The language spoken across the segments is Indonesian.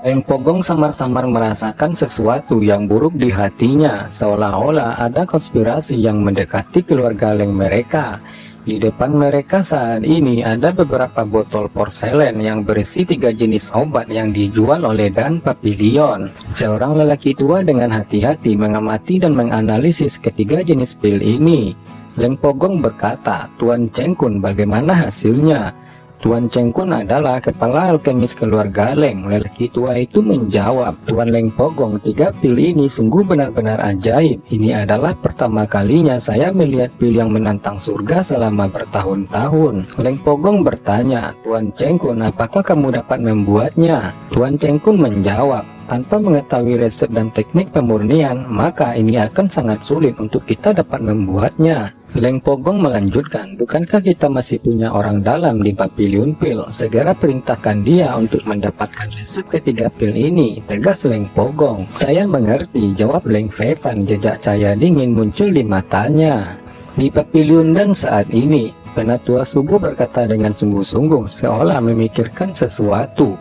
Leng Pogong samar-samar merasakan sesuatu yang buruk di hatinya, seolah-olah ada konspirasi yang mendekati keluarga Leng mereka. Di depan mereka saat ini ada beberapa botol porselen yang berisi 3 jenis obat yang dijual oleh Dan Papilion. Seorang lelaki tua dengan hati-hati mengamati dan menganalisis ketiga jenis pil ini. Leng Pogong berkata, "Tuan Cheng Kun, bagaimana hasilnya?" Tuan Cheng Kun adalah kepala alkemis keluarga Leng. Lelaki tua itu menjawab, "Tuan Leng Pogong, 3 pil ini sungguh benar-benar ajaib. Ini adalah pertama kalinya saya melihat pil yang menantang surga selama bertahun-tahun." Leng Pogong bertanya, "Tuan Cheng Kun, apakah kamu dapat membuatnya?" Tuan Cheng Kun menjawab, "Tanpa mengetahui resep dan teknik pemurnian, maka ini akan sangat sulit untuk kita dapat membuatnya." Leng Pogong melanjutkan, "Bukankah kita masih punya orang dalam di Papilion Pil? Segera perintahkan dia untuk mendapatkan resep ketiga pil ini," tegas Leng Pogong. "Saya mengerti," jawab Leng Feifan. Jejak cahaya dingin muncul di matanya. Di Papilion dan saat ini, Penatua Subuh berkata dengan sungguh-sungguh, seolah memikirkan sesuatu.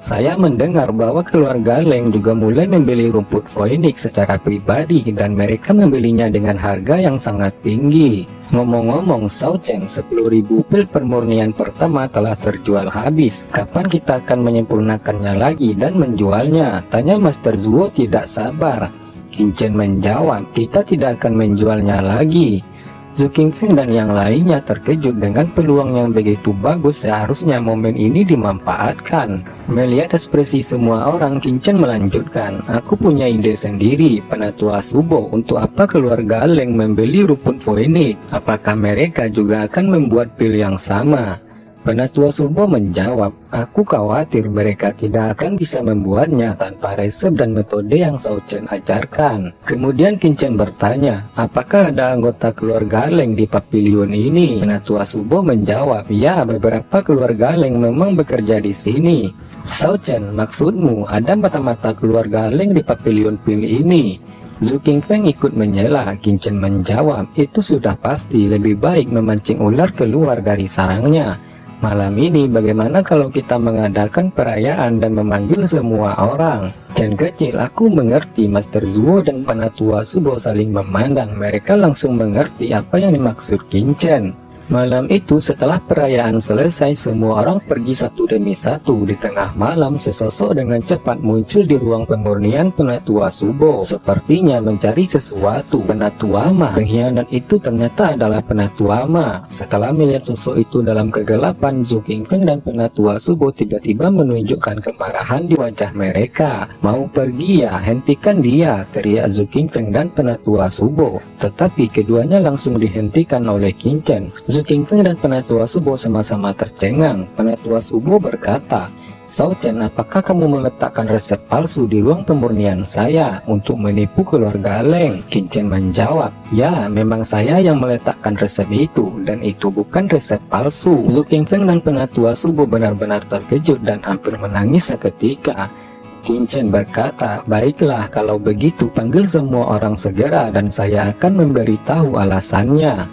"Saya mendengar bahwa keluarga Leng juga mulai membeli rumput Phoenix secara pribadi dan mereka membelinya dengan harga yang sangat tinggi. Ngomong-ngomong, Sao Cheng, 10.000 pil permurnian pertama telah terjual habis. Kapan kita akan menyempurnakannya lagi dan menjualnya?" tanya Master Zuo tidak sabar. Qin Chen menjawab, "Kita tidak akan menjualnya lagi." Zhu Qingfeng dan yang lainnya terkejut dengan peluang yang begitu bagus. Seharusnya momen ini dimanfaatkan. Melihat ekspresi semua orang, Qin Chen melanjutkan, "Aku punya ide sendiri, Penatua Subo. Untuk apa keluarga Leng membeli rumput Phoenix? Apakah mereka juga akan membuat pil yang sama?" Penatua Subo menjawab, "Aku khawatir mereka tidak akan bisa membuatnya tanpa resep dan metode yang Sao Chen ajarkan." Kemudian Qin Chen bertanya, "Apakah ada anggota keluarga Leng di Papilion ini?" Penatua Subo menjawab, "Ya, beberapa keluarga Leng memang bekerja di sini." "Sao Chen, maksudmu ada mata-mata keluarga Leng di Papilion Pil ini?" Zhu Qingfeng ikut menyela. Qin Chen menjawab, "Itu sudah pasti. Lebih baik memancing ular keluar dari sarangnya. Malam ini bagaimana kalau kita mengadakan perayaan dan memanggil semua orang?" Chen kecil, "Aku mengerti." Master Zuo dan Penatua Subo saling memandang. Mereka langsung mengerti apa yang dimaksud Qin Chen. Malam itu setelah perayaan selesai, semua orang pergi satu demi satu. Di tengah malam, sesosok dengan cepat muncul di ruang pemurnian Penatua Subo, sepertinya mencari sesuatu. Penatua Ma. Pengkhianat itu ternyata adalah Penatua Ma. Setelah melihat sosok itu dalam kegelapan, Zhu Qingfeng dan Penatua Subo tiba-tiba menunjukkan kemarahan di wajah mereka. "Mau pergi ya? Hentikan dia!" teriak Zhu Qingfeng dan Penatua Subo. Tetapi keduanya langsung dihentikan oleh Qin Chen. Zhu Qingfeng dan Penatua Subo sama-sama tercengang. Penatua Subo berkata, "Sao Chen, apakah kamu meletakkan resep palsu di ruang pemurnian saya untuk menipu keluarga Leng?" Qin Chen menjawab, "Ya, memang saya yang meletakkan resep itu, dan itu bukan resep palsu." Zhu Qingfeng dan Penatua Subo benar-benar terkejut dan hampir menangis seketika. Qin Chen berkata, "Baiklah, kalau begitu panggil semua orang segera dan saya akan memberitahu alasannya."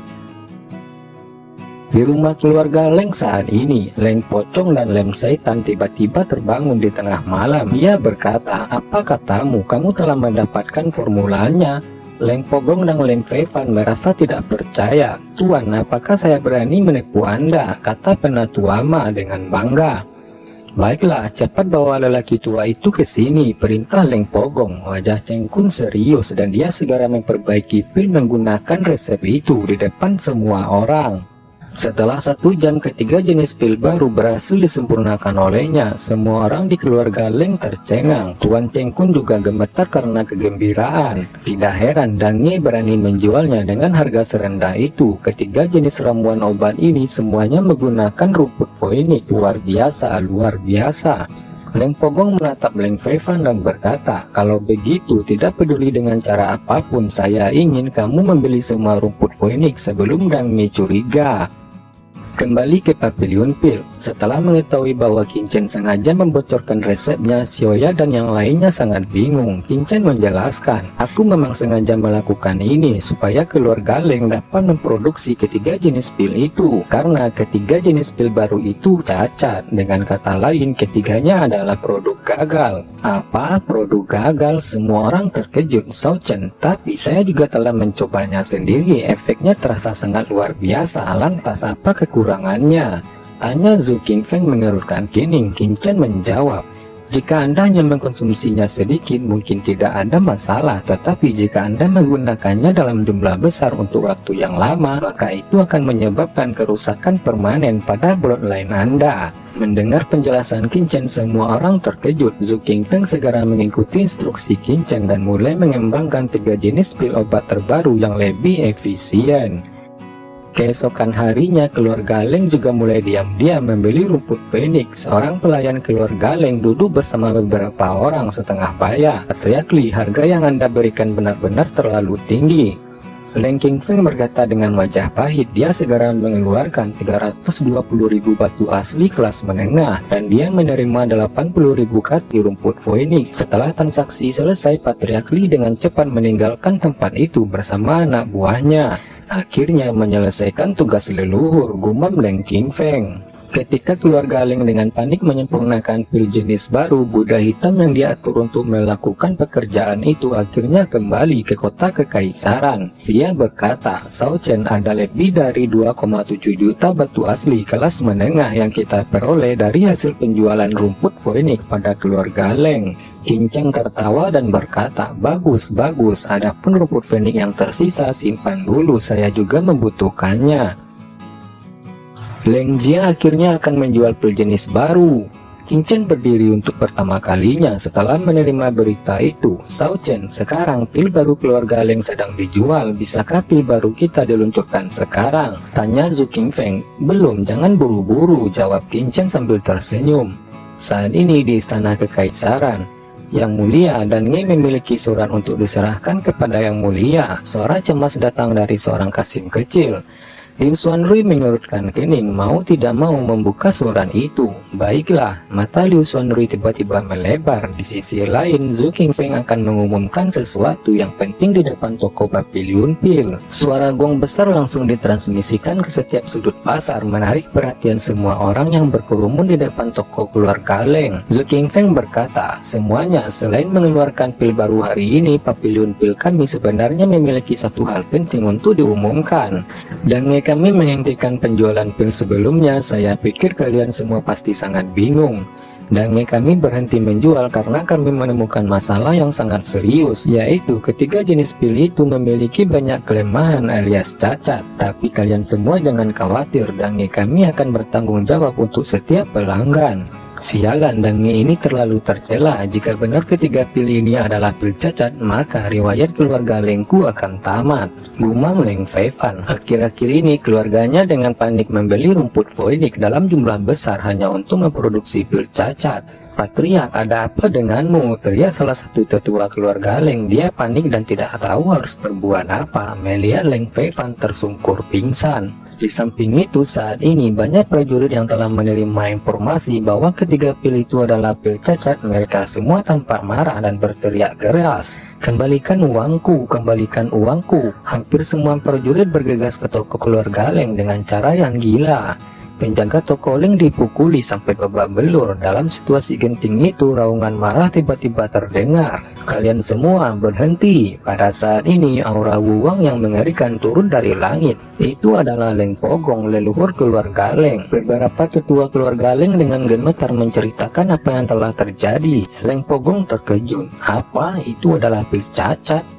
Di rumah keluarga Leng saat ini, Leng Pocong dan Lem Seitan tiba-tiba terbangun di tengah malam. Dia berkata, "Apa katamu? Kamu telah mendapatkan formulanya?" Leng Pogong dan Leng Feifan merasa tidak percaya. "Tuan, apakah saya berani menipu Anda?" kata Penatua Ma dengan bangga. "Baiklah, cepat bawa lelaki tua itu ke sini," perintah Leng Pogong. Wajah Cheng Kun serius dan dia segera memperbaiki pil menggunakan resep itu di depan semua orang. Setelah 1 jam, ketiga jenis pil baru berhasil disempurnakan olehnya. Semua orang di keluarga Leng tercengang. Tuan Cheng Kun juga gemetar karena kegembiraan. Tidak heran Dan Nge berani menjualnya dengan harga serendah itu. Ketiga jenis ramuan obat ini semuanya menggunakan rumput Phoenix. Luar biasa, luar biasa. Leng Pogong menatap Leng Feifan dan berkata, "Kalau begitu, tidak peduli dengan cara apapun, saya ingin kamu membeli semua rumput Phoenix sebelum Dan Nge curiga." Kembali ke Papilion Pil, Setelah mengetahui bahwa Qin Chen sengaja membocorkan resepnya, Xiaoya dan yang lainnya sangat bingung. Qin Chen menjelaskan, aku memang sengaja melakukan ini supaya keluarga Leng dapat memproduksi ketiga jenis pil itu, karena ketiga jenis pil baru itu cacat. Dengan kata lain, ketiganya adalah produk gagal. Apa? Produk gagal? Semua orang terkejut. Xiao Chen, tapi saya juga telah mencobanya sendiri, efeknya terasa sangat luar biasa. Lantas apa kekurangannya? Tanya Zhu Qingfeng mengerutkan kening. Qin Chen menjawab, jika Anda hanya mengkonsumsinya sedikit mungkin tidak ada masalah, tetapi jika Anda menggunakannya dalam jumlah besar untuk waktu yang lama, maka itu akan menyebabkan kerusakan permanen pada bloodline Anda. Mendengar penjelasan Qin Chen, semua orang terkejut. Zhu Qingfeng segera mengikuti instruksi Qin Chen dan mulai mengembangkan 3 jenis pil obat terbaru yang lebih efisien. Keesokan harinya, keluarga Leng juga mulai diam-diam membeli rumput Phoenix. Seorang pelayan keluarga Leng duduk bersama beberapa orang setengah bayar. Teriak Li, harga yang Anda berikan benar-benar terlalu tinggi. Leng Qingfeng berkata dengan wajah pahit. Dia segera mengeluarkan 320.000 batu asli kelas menengah dan dia menerima 80.000 kati rumput Phoenix. Setelah transaksi selesai, Patriark Li dengan cepat meninggalkan tempat itu bersama anak buahnya. Akhirnya menyelesaikan tugas leluhur, gumam Leng Qingfeng. Ketika keluarga Leng dengan panik menyempurnakan pil jenis baru, Buddha hitam yang diatur untuk melakukan pekerjaan itu akhirnya kembali ke kota kekaisaran. Dia berkata, Xiao Chen, ada lebih dari 2,7 juta batu asli kelas menengah yang kita peroleh dari hasil penjualan rumput Phoenix pada keluarga Leng. Qin Chen tertawa dan berkata, bagus, adapun rumput Phoenix yang tersisa simpan dulu, saya juga membutuhkannya. Leng Jia akhirnya akan menjual pil jenis baru. Qin Chen berdiri untuk pertama kalinya setelah menerima berita itu. Xiao Chen, sekarang pil baru keluarga Leng sedang dijual. Bisakah pil baru kita diluncurkan sekarang? Tanya Zhu Qingfeng. Belum, jangan buru-buru, jawab Qin Chen sambil tersenyum. Saat ini di istana kekaisaran, Yang Mulia dan Nge memiliki surat untuk diserahkan kepada Yang Mulia. Suara cemas datang dari seorang kasim kecil. Liu Xuanrui mengerutkan kening, mau tidak mau membuka surat itu. Baiklah, mata Liu Xuanrui tiba-tiba melebar. Di sisi lain, Zhu Qingfeng akan mengumumkan sesuatu yang penting di depan toko Papiliun Pil. Suara gong besar langsung ditransmisikan ke setiap sudut pasar, menarik perhatian semua orang yang berkerumun di depan toko keluarga Leng. Zhu Qingfeng berkata, semuanya selain mengeluarkan pil baru hari ini, Papiliun Pil kami sebenarnya memiliki satu hal penting untuk diumumkan. Dan kami menghentikan penjualan pil sebelumnya. Saya pikir kalian semua pasti sangat bingung. Dan kami berhenti menjual karena kami menemukan masalah yang sangat serius, yaitu ketiga jenis pil itu memiliki banyak kelemahan alias cacat. Tapi kalian semua jangan khawatir, dan kami akan bertanggung jawab untuk setiap pelanggan. Sialan, Dange ini terlalu tercela. Jika benar ketiga pil ini adalah pil cacat, maka riwayat keluarga Lengku akan tamat, gumam Leng Feifan. Akhir-akhir ini keluarganya dengan panik membeli rumput Phoenix dalam jumlah besar hanya untuk memproduksi pil cacat. Patriark, ada apa denganmu? Teriak salah satu tetua keluarga Leng. Dia panik dan tidak tahu harus berbuat apa. Melihat Leng Feifan tersungkur pingsan. Di samping itu, saat ini banyak prajurit yang telah menerima informasi bahwa ketiga pil itu adalah pil cacat. Mereka semua tampak marah dan berteriak keras, kembalikan uangku, kembalikan uangku. Hampir semua prajurit bergegas ke toko keluarga Leng dengan cara yang gila. Penjaga toko Leng dipukuli sampai babak belur. Dalam situasi genting itu, raungan marah tiba-tiba terdengar. Kalian semua berhenti. Pada saat ini, aura Wuwang yang mengerikan turun dari langit. Itu adalah Leng Pogong, leluhur keluarga Leng. Beberapa tetua keluarga Leng dengan gemetar menceritakan apa yang telah terjadi. Leng Pogong terkejut. Apa? Itu adalah pil cacat?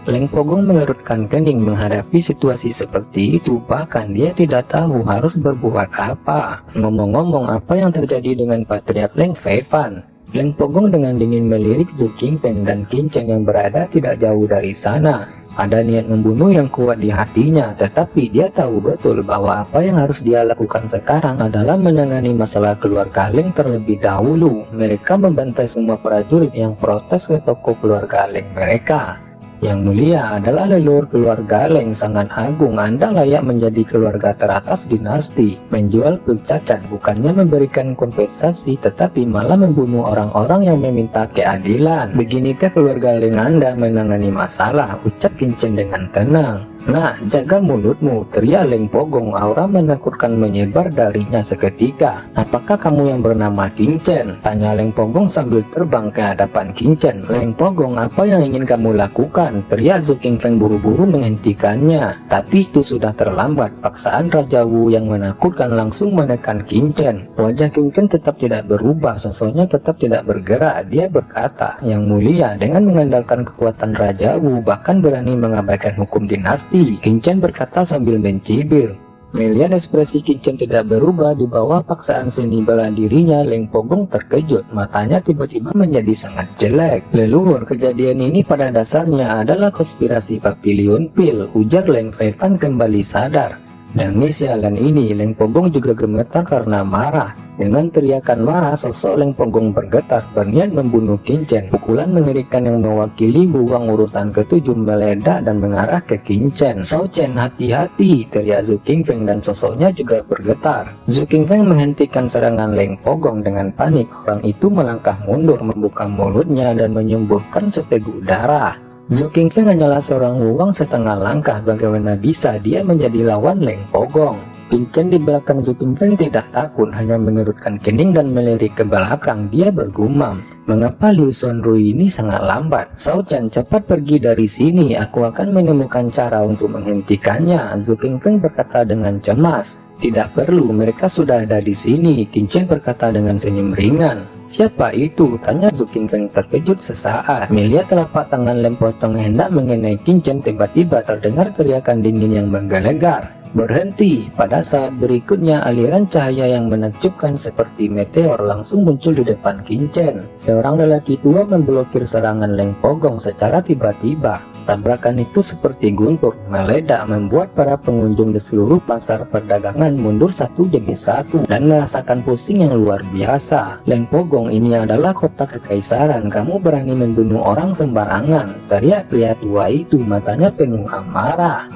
Leng Pogong mengerutkan kening menghadapi situasi seperti itu, bahkan dia tidak tahu harus berbuat apa. Ngomong-ngomong, apa yang terjadi dengan Patriark Leng Feifan? Leng Pogong dengan dingin melirik Zhu Qingfeng dan Qin Chen yang berada tidak jauh dari sana. Ada niat membunuh yang kuat di hatinya, tetapi dia tahu betul bahwa apa yang harus dia lakukan sekarang adalah menangani masalah keluarga Leng terlebih dahulu. Mereka membantai semua prajurit yang protes ke toko keluarga Leng mereka. Yang mulia adalah leluhur keluarga Leng sangat agung. Anda layak menjadi keluarga teratas dinasti. Menjual pil cacat bukannya memberikan kompensasi, tetapi malah membunuh orang-orang yang meminta keadilan. Beginikah keluarga Leng Anda menangani masalah? Ucap Kincen dengan tenang. Nah, jaga mulutmu, teriak Leng Pogong. Aura menakutkan menyebar darinya seketika. Apakah kamu yang bernama Kincen? Tanya Leng Pogong sambil terbang ke hadapan Kincen. Leng Pogong, apa yang ingin kamu lakukan? Teriak Zhu Qingfeng buru-buru menghentikannya. Tapi itu sudah terlambat. Paksaan Raja Wu yang menakutkan langsung menekan Kincen. Wajah Kincen tetap tidak berubah, sosoknya tetap tidak bergerak. Dia berkata, "Yang mulia, dengan mengandalkan kekuatan Raja Wu, bahkan berani mengabaikan hukum dinasti." Kincen berkata sambil mencibir. Melihat ekspresi Kincen tidak berubah di bawah paksaan seni bela dirinya, Leng Pogong terkejut. Matanya tiba-tiba menjadi sangat jelek. Leluhur, kejadian ini pada dasarnya adalah konspirasi Papilion Pil, ujar Leng Feifan kembali sadar. Demi sialan ini, Leng Pogong juga gemetar karena marah. Dengan teriakan marah, sosok Leng Pogong bergetar, berniat membunuh Kincen. Pukulan mengerikan yang mewakili buang urutan ke-7 meledak dan mengarah ke Kincen. "Shao Chen, hati-hati!" teriak Zhu Qingfeng dan sosoknya juga bergetar. Zhu Qingfeng menghentikan serangan Leng Pogong dengan panik. Orang itu melangkah mundur, membuka mulutnya dan menyemburkan seteguk darah. Zhu Qingfeng hanyalah seorang luwang setengah langkah. Bagaimana bisa dia menjadi lawan Leng Pogong? Kincen di belakang Zhu Qingfeng tidak takut, hanya mengerutkan kening dan melirik ke belakang. Dia bergumam, "Mengapa Liu Xuanrui ini sangat lambat? Shao Chen, cepat pergi dari sini. Aku akan menemukan cara untuk menghentikannya." Zhu Qingfeng berkata dengan cemas. "Tidak perlu, mereka sudah ada di sini," Kincen berkata dengan senyum ringan. "Siapa itu?" tanya Zhu Qingfeng terkejut sesaat. Melihat telapak tangan Lem Pocong hendak mengenai Kincen, tiba-tiba terdengar teriakan dingin yang menggelegar. "Berhenti!" Pada saat berikutnya, aliran cahaya yang menakjubkan seperti meteor langsung muncul di depan Kincen. Seorang lelaki tua memblokir serangan Leng Pogong secara tiba-tiba. Tabrakan itu seperti guntur meledak, membuat para pengunjung di seluruh pasar perdagangan mundur satu demi satu dan merasakan pusing yang luar biasa. "Leng Pogong, ini adalah kota kekaisaran. Kamu berani membunuh orang sembarangan!" teriak pria tua itu, matanya penuh amarah.